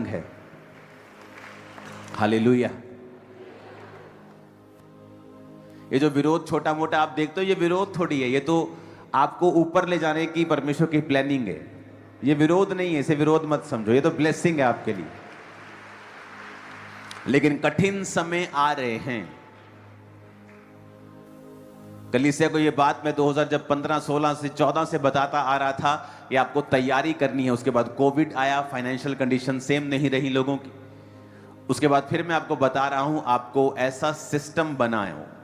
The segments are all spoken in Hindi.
है। हालेलुया। ये जो विरोध छोटा मोटा आप देखते हो, ये विरोध थोड़ी है, ये तो आपको ऊपर ले जाने की परमेश्वर की प्लानिंग है। ये विरोध नहीं है, इसे विरोध मत समझो, ये तो ब्लेसिंग है आपके लिए। लेकिन कठिन समय आ रहे हैं। कलीसिया को ये बात मैं 2000 जब 15 16 से 14 से बताता आ रहा था, ये आपको तैयारी करनी है। उसके बाद कोविड आया, फाइनेंशियल कंडीशन सेम नहीं रही लोगों की। उसके बाद फिर मैं आपको बता रहा हूं, आपको ऐसा सिस्टम बनाओ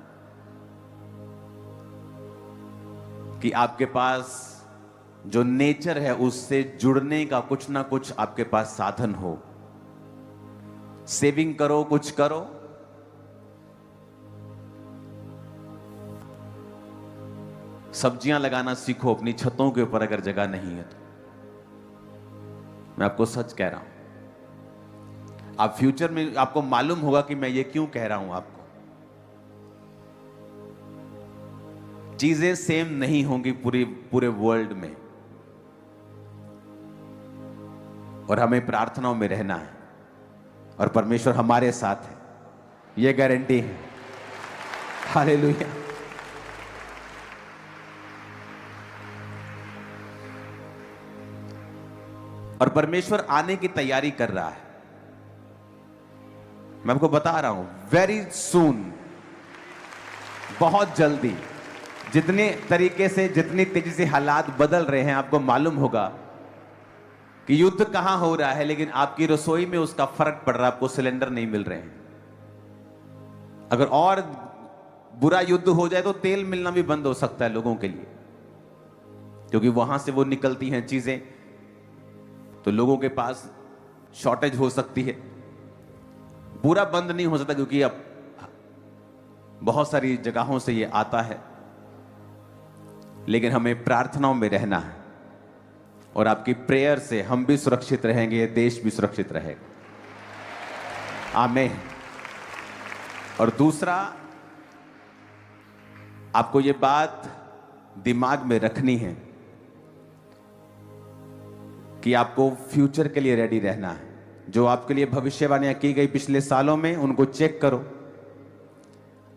कि आपके पास जो नेचर है उससे जुड़ने का कुछ ना कुछ आपके पास साधन हो। सेविंग करो, कुछ करो। सब्जियां लगाना सीखो अपनी छतों के ऊपर, अगर जगह नहीं है तो। मैं आपको सच कह रहा हूं, आप फ्यूचर में आपको मालूम होगा कि मैं ये क्यों कह रहा हूं आपको। चीजें सेम नहीं होंगी पूरे वर्ल्ड में, और हमें प्रार्थनाओं में रहना है, और परमेश्वर हमारे साथ है, यह गारंटी है। हालेलुया। और परमेश्वर आने की तैयारी कर रहा है। मैं आपको बता रहा हूं, वेरी सून, बहुत जल्दी, जितने तरीके से, जितनी तेजी से हालात बदल रहे हैं, आपको मालूम होगा कि युद्ध कहां हो रहा है, लेकिन आपकी रसोई में उसका फर्क पड़ रहा है। आपको सिलेंडर नहीं मिल रहे हैं। अगर और बुरा युद्ध हो जाए तो तेल मिलना भी बंद हो सकता है लोगों के लिए, क्योंकि वहां से वो निकलती हैं चीजें, तो लोगों के पास शॉर्टेज हो सकती है। पूरा बंद नहीं हो सकता, क्योंकि अब बहुत सारी जगहों से ये आता है। लेकिन हमें प्रार्थनाओं में रहना है, और आपकी प्रेयर से हम भी सुरक्षित रहेंगे, ये देश भी सुरक्षित रहेगा। आमीन। और दूसरा, आपको ये बात दिमाग में रखनी है कि आपको फ्यूचर के लिए रेडी रहना है। जो आपके लिए भविष्यवाणियां की गई पिछले सालों में, उनको चेक करो,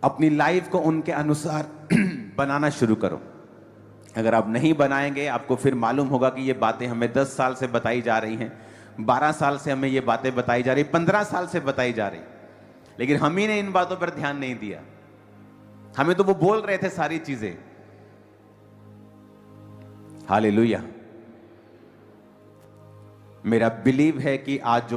अपनी लाइफ को उनके अनुसार बनाना शुरू करो। अगर आप नहीं बनाएंगे, आपको फिर मालूम होगा कि ये बातें हमें 10 साल से बताई जा रही हैं, 12 साल से हमें ये बातें बताई जा रही, 15 साल से बताई जा रही, लेकिन हम ही ने इन बातों पर ध्यान नहीं दिया। हमें तो वो बोल रहे थे सारी चीजें। हालेलुया। मेरा बिलीव है कि आज जो